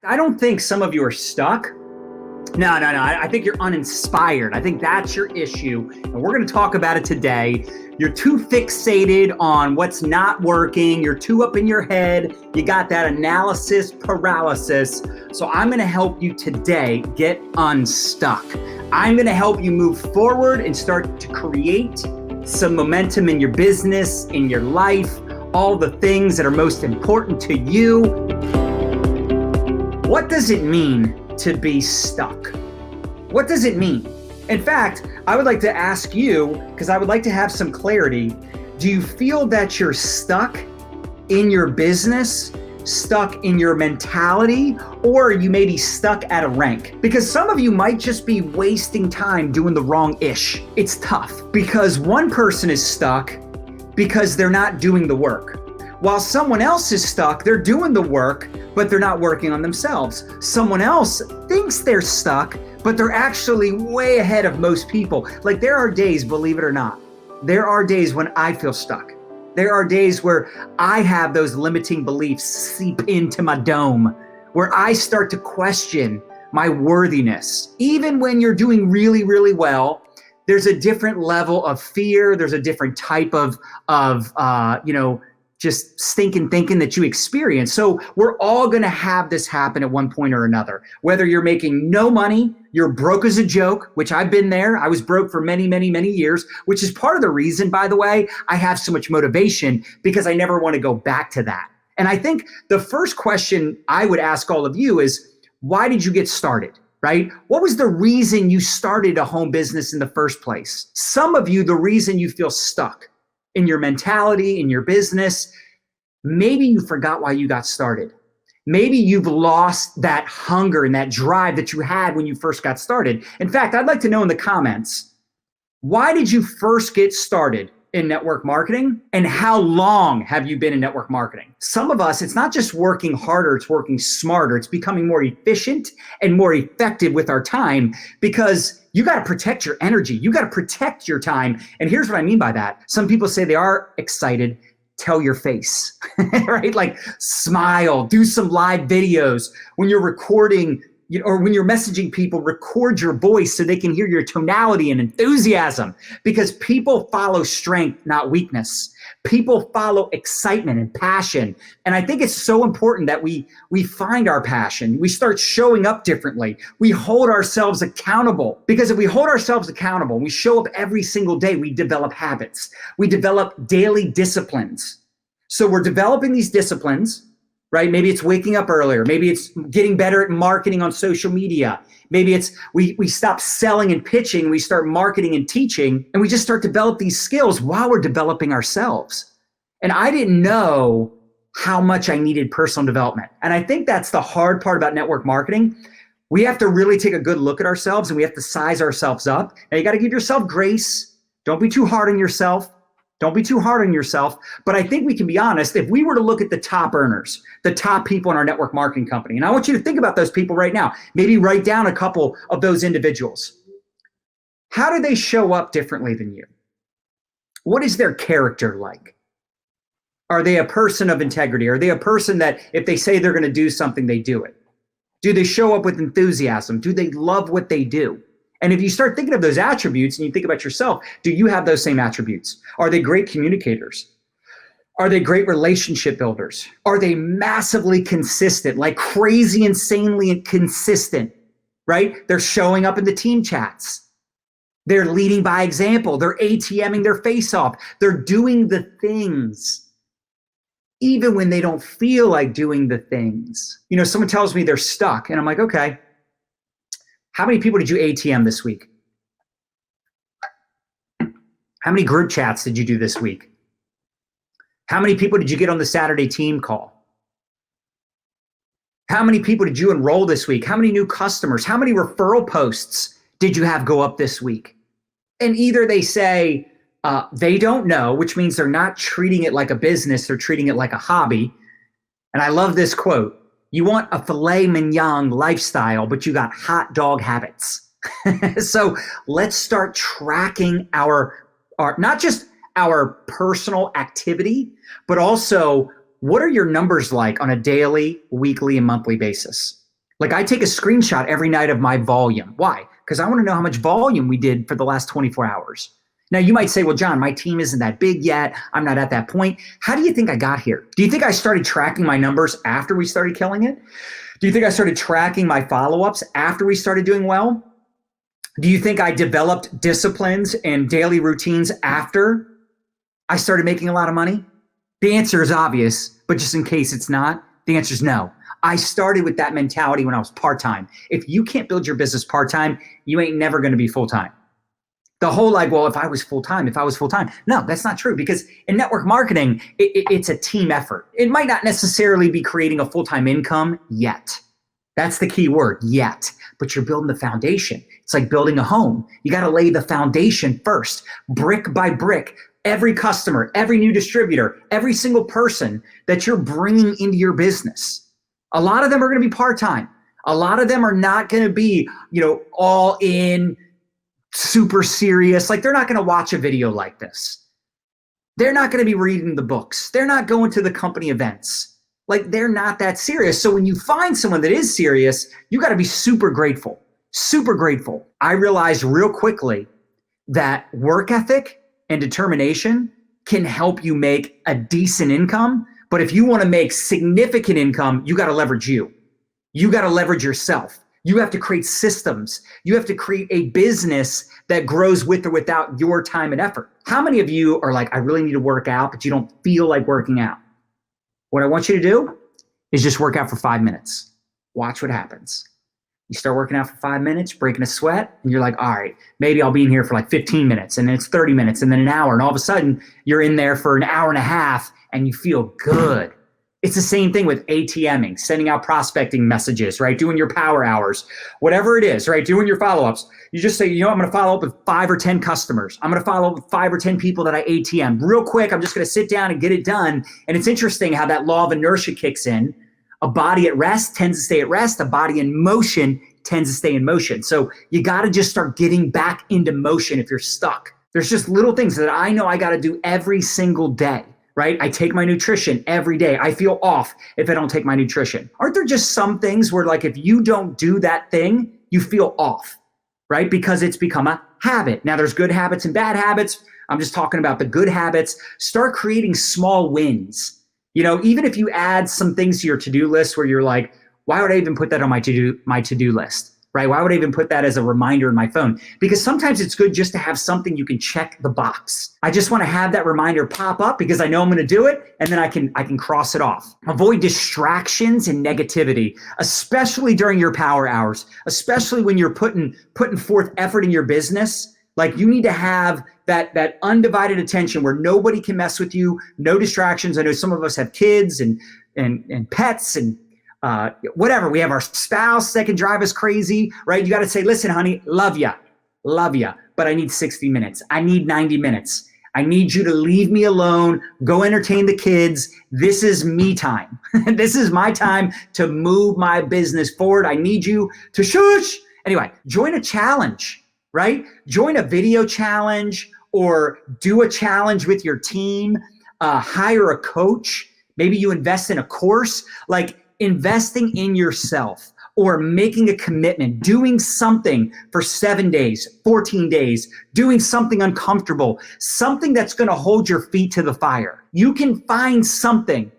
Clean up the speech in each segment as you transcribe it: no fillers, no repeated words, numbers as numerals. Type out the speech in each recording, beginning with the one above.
I don't think some of you are stuck. No. I think you're uninspired. I think that's your issue. And we're going to talk about it today. You're too fixated on what's not working. You're too up in your head. You got that analysis paralysis. So I'm going to help you today get unstuck. I'm going to help you move forward and start to create some momentum in your business, in your life, all the things that are most important to you. What does it mean to be stuck? What does it mean? In fact, I would like to ask you, because I would like to have some clarity, do you feel that you're stuck in your business, stuck in your mentality, or you may be stuck at a rank? Because some of you might just be wasting time doing the wrong ish. It's tough because one person is stuck because they're not doing the work. While someone else is stuck, they're doing the work, but they're not working on themselves. Someone else thinks they're stuck, but they're actually way ahead of most people. Like there are days, believe it or not, there are days when I feel stuck. There are days where I have those limiting beliefs seep into my dome, where I start to question my worthiness. Even when you're doing really, really well, there's a different level of fear. There's a different type of just stinking thinking that you experience. So we're all going to have this happen at one point or another. Whether you're making no money, you're broke as a joke, which I've been there. I was broke for many, many, many years, which is part of the reason, by the way, I have so much motivation because I never want to go back to that. And I think the first question I would ask all of you is, why did you get started? Right? What was the reason you started a home business in the first place? Some of you, the reason you feel stuck in your mentality, in your business, maybe you forgot why you got started. Maybe you've lost that hunger and that drive that you had when you first got started. In fact, I'd like to know in the comments, why did you first get started in network marketing and how long have you been in network marketing? Some of us, it's not just working harder, it's working smarter. It's becoming more efficient and more effective with our time because you got to protect your energy. You got to protect your time. And here's what I mean by that. Some people say they are excited. Tell your face, right? Like smile, do some live videos. When you're recording, or when you're messaging people, record your voice so they can hear your tonality and enthusiasm, because people follow strength, not weakness. People follow excitement and passion. And I think it's so important that we find our passion. We start showing up differently. We hold ourselves accountable, because if we hold ourselves accountable, we show up every single day, we develop habits. We develop daily disciplines. So we're developing these disciplines, right? Maybe it's waking up earlier. Maybe it's getting better at marketing on social media. Maybe it's we stop selling and pitching. We start marketing and teaching, and we just start to develop these skills while we're developing ourselves. And I didn't know how much I needed personal development. And I think that's the hard part about network marketing. We have to really take a good look at ourselves and we have to size ourselves up. Now you got to give yourself grace. Don't be too hard on yourself. Don't be too hard on yourself. But I think we can be honest. If we were to look at the top earners, the top people in our network marketing company, and I want you to think about those people right now, maybe write down a couple of those individuals. How do they show up differently than you? What is their character like? Are they a person of integrity? Are they a person that if they say they're going to do something, they do it? Do they show up with enthusiasm? Do they love what they do? And if you start thinking of those attributes and you think about yourself, do you have those same attributes? Are they great communicators? Are they great relationship builders? Are they massively consistent, like crazy, insanely consistent, right? They're showing up in the team chats. They're leading by example. They're ATMing their face off. They're doing the things, even when they don't feel like doing the things. You know, someone tells me they're stuck and I'm like, okay, how many people did you ATM this week? How many group chats did you do this week? How many people did you get on the Saturday team call? How many people did you enroll this week? How many new customers? How many referral posts did you have go up this week? And either they say they don't know, which means they're not treating it like a business, they're treating it like a hobby. And I love this quote. You want a filet mignon lifestyle, but you got hot dog habits. So let's start tracking our not just our personal activity, but also what are your numbers like on a daily, weekly, and monthly basis? Like I take a screenshot every night of my volume. Why? Because I want to know how much volume we did for the last 24 hours. Now you might say, well, John, my team isn't that big yet. I'm not at that point. How do you think I got here? Do you think I started tracking my numbers after we started killing it? Do you think I started tracking my follow-ups after we started doing well? Do you think I developed disciplines and daily routines after I started making a lot of money? The answer is obvious, but just in case it's not, the answer is no. I started with that mentality when I was part-time. If you can't build your business part-time, you ain't never going to be full-time. The whole like, well, if I was full-time. No, that's not true, because in network marketing, it's a team effort. It might not necessarily be creating a full-time income yet. That's the key word, yet. But you're building the foundation. It's like building a home. You got to lay the foundation first, brick by brick. Every customer, every new distributor, every single person that you're bringing into your business. A lot of them are going to be part-time. A lot of them are not going to be, all in, super serious. Like they're not going to watch a video like this. They're not going to be reading the books. They're not going to the company events. Like they're not that serious. So when you find someone that is serious, you got to be super grateful, super grateful. I realized real quickly that work ethic and determination can help you make a decent income. But if you want to make significant income, you got to leverage you. You got to leverage yourself. You have to create systems. You have to create a business that grows with or without your time and effort. How many of you are like, I really need to work out, but you don't feel like working out? What I want you to do is just work out for 5 minutes. Watch what happens. You start working out for 5 minutes, breaking a sweat, and you're like, all right, maybe I'll be in here for like 15 minutes, and then it's 30 minutes, and then an hour, and all of a sudden you're in there for an hour and a half, and you feel good. It's the same thing with ATMing, sending out prospecting messages, right? Doing your power hours, whatever it is, right? Doing your follow-ups. You just say, I'm going to follow up with 5 or 10 customers. I'm going to follow up with 5 or 10 people that I ATM. Real quick, I'm just going to sit down and get it done. And it's interesting how that law of inertia kicks in. A body at rest tends to stay at rest. A body in motion tends to stay in motion. So you got to just start getting back into motion if you're stuck. There's just little things that I know I got to do every single day. Right? I take my nutrition every day. I feel off if I don't take my nutrition. Aren't there just some things where like if you don't do that thing, you feel off, right? Because it's become a habit. Now there's good habits and bad habits. I'm just talking about the good habits. Start creating small wins. Even if you add some things to your to-do list where you're like, why would I even put that on my to-do list? Right? Why would I even put that as a reminder in my phone? Because sometimes it's good just to have something you can check the box. I just want to have that reminder pop up because I know I'm going to do it, and then I can cross it off. Avoid distractions and negativity, especially during your power hours, especially when you're putting forth effort in your business. Like you need to have that undivided attention where nobody can mess with you, no distractions. I know some of us have kids and pets and whatever. We have our spouse that can drive us crazy, right? You got to say, listen, honey, love ya, but I need 60 minutes. I need 90 minutes. I need you to leave me alone, go entertain the kids. This is me time. This is my time to move my business forward. I need you to shush. Anyway, join a challenge, right? Join a video challenge or do a challenge with your team. Hire a coach. Maybe you invest in a course. Like, investing in yourself or making a commitment, doing something for 7 days, 14 days, doing something uncomfortable, something that's going to hold your feet to the fire. You can find something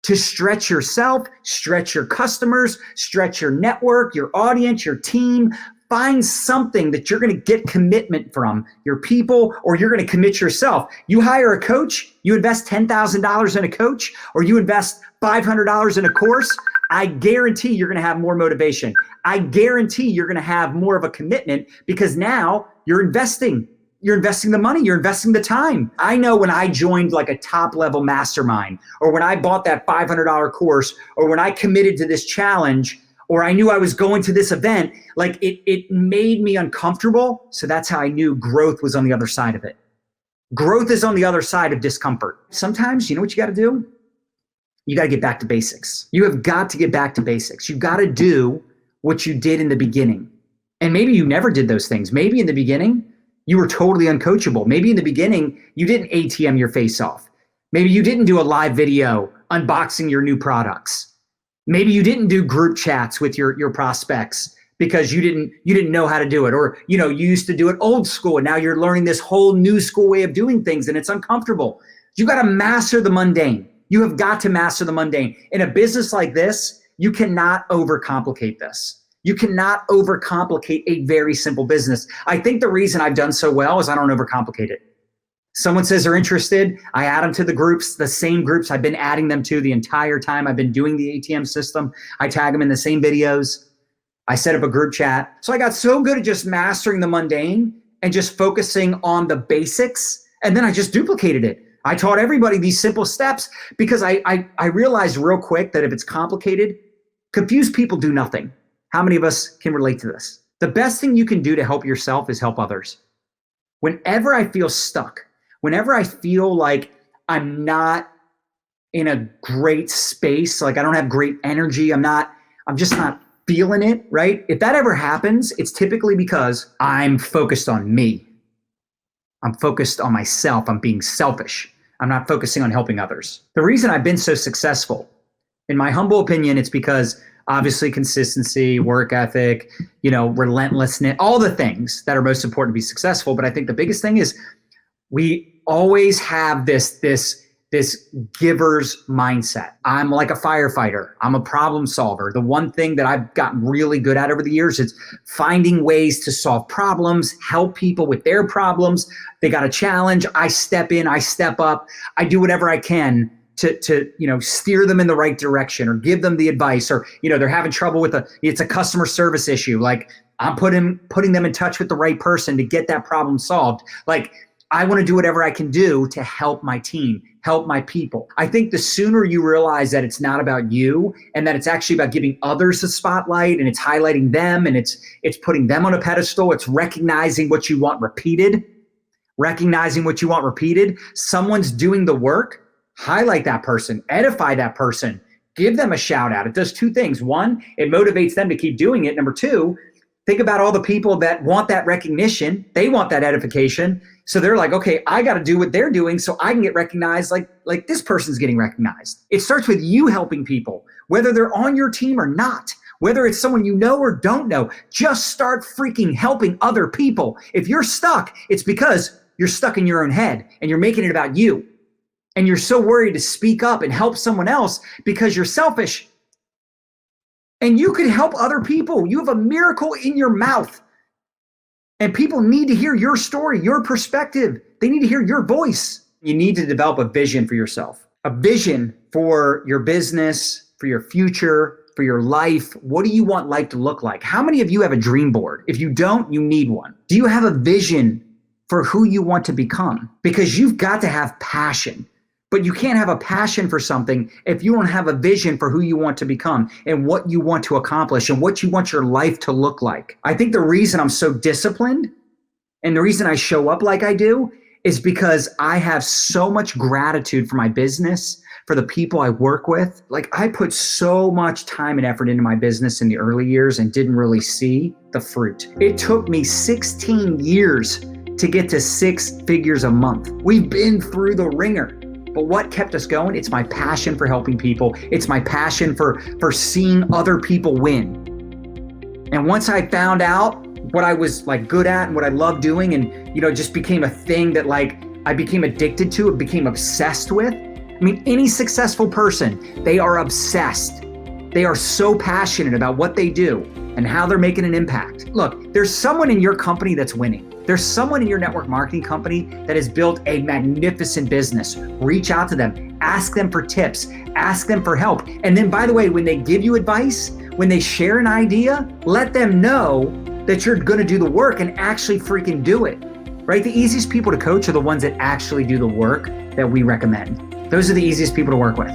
to stretch yourself, stretch your customers, stretch your network, your audience, your team. Find something that you're going to get commitment from your people, or you're going to commit yourself. You hire a coach, you invest $10,000 in a coach, or you invest $500 in a course. I guarantee you're going to have more motivation. I guarantee you're going to have more of a commitment because now you're investing. You're investing the money, you're investing the time. I know when I joined like a top level mastermind, or when I bought that $500 course, or when I committed to this challenge, or I knew I was going to this event, like it made me uncomfortable. So that's how I knew growth was on the other side of it. Growth is on the other side of discomfort. Sometimes, you know what you got to do? You got to get back to basics. You have got to get back to basics. You got to do what you did in the beginning. And maybe you never did those things. Maybe in the beginning, you were totally uncoachable. Maybe in the beginning, you didn't ATM your face off. Maybe you didn't do a live video unboxing your new products. Maybe you didn't do group chats with your prospects because you didn't know how to do it, or you used to do it old school and now you're learning this whole new school way of doing things and it's uncomfortable. You got to master the mundane. You have got to master the mundane. In a business like this, you cannot overcomplicate this. You cannot overcomplicate a very simple business. I think the reason I've done so well is I don't overcomplicate it. Someone says they're interested, I add them to the groups, the same groups I've been adding them to the entire time I've been doing the ATM system. I tag them in the same videos. I set up a group chat. So I got so good at just mastering the mundane and just focusing on the basics. And then I just duplicated it. I taught everybody these simple steps because I realized real quick that if it's complicated, confused people do nothing. How many of us can relate to this? The best thing you can do to help yourself is help others. Whenever I feel stuck, whenever I feel like I'm not in a great space, like I don't have great energy, I'm just not feeling it, right? If that ever happens, it's typically because I'm focused on me. I'm focused on myself. I'm being selfish. I'm not focusing on helping others. The reason I've been so successful, in my humble opinion, it's because obviously consistency, work ethic, relentlessness, all the things that are most important to be successful. But I think the biggest thing is we always have this giver's mindset. I'm like a firefighter. I'm a problem solver. The one thing that I've gotten really good at over the years is finding ways to solve problems, help people with their problems. They got a challenge. I step in, I step up, I do whatever I can to steer them in the right direction or give them the advice, or they're having trouble with it's a customer service issue. Like I'm putting them in touch with the right person to get that problem solved. Like I want to do whatever I can do to help my team, help my people. I think the sooner you realize that it's not about you and that it's actually about giving others the spotlight and it's highlighting them and it's putting them on a pedestal, it's recognizing what you want repeated, someone's doing the work, highlight that person, edify that person, give them a shout out. It does two things. One, it motivates them to keep doing it. Number two, think about all the people that want that recognition. They want that edification. So they're like, okay, I got to do what they're doing so I can get recognized like this person's getting recognized. It starts with you helping people, whether they're on your team or not, whether it's someone you know or don't know. Just start freaking helping other people. If you're stuck, it's because you're stuck in your own head and you're making it about you. And you're so worried to speak up and help someone else because you're selfish. And you can help other people. You have a miracle in your mouth. And people need to hear your story, your perspective. They need to hear your voice. You need to develop a vision for yourself, a vision for your business, for your future, for your life. What do you want life to look like? How many of you have a dream board? If you don't, you need one. Do you have a vision for who you want to become? Because you've got to have passion. But you can't have a passion for something if you don't have a vision for who you want to become and what you want to accomplish and what you want your life to look like. I think the reason I'm so disciplined and the reason I show up like I do is because I have so much gratitude for my business, for the people I work with. Like I put so much time and effort into my business in the early years and didn't really see the fruit. It took me 16 years to get to 6 figures a month. We've been through the ringer. But what kept us going? It's my passion for helping people. It's my passion for seeing other people win. And once I found out what I was like good at and what I loved doing, and it just became a thing that like I became addicted to, it became obsessed with. I mean, any successful person, they are obsessed. They are so passionate about what they do and how they're making an impact. Look, there's someone in your company that's winning. There's someone in your network marketing company that has built a magnificent business. Reach out to them, ask them for tips, ask them for help. And then, by the way, when they give you advice, when they share an idea, let them know that you're going to do the work and actually freaking do it, right? The easiest people to coach are the ones that actually do the work that we recommend. Those are the easiest people to work with.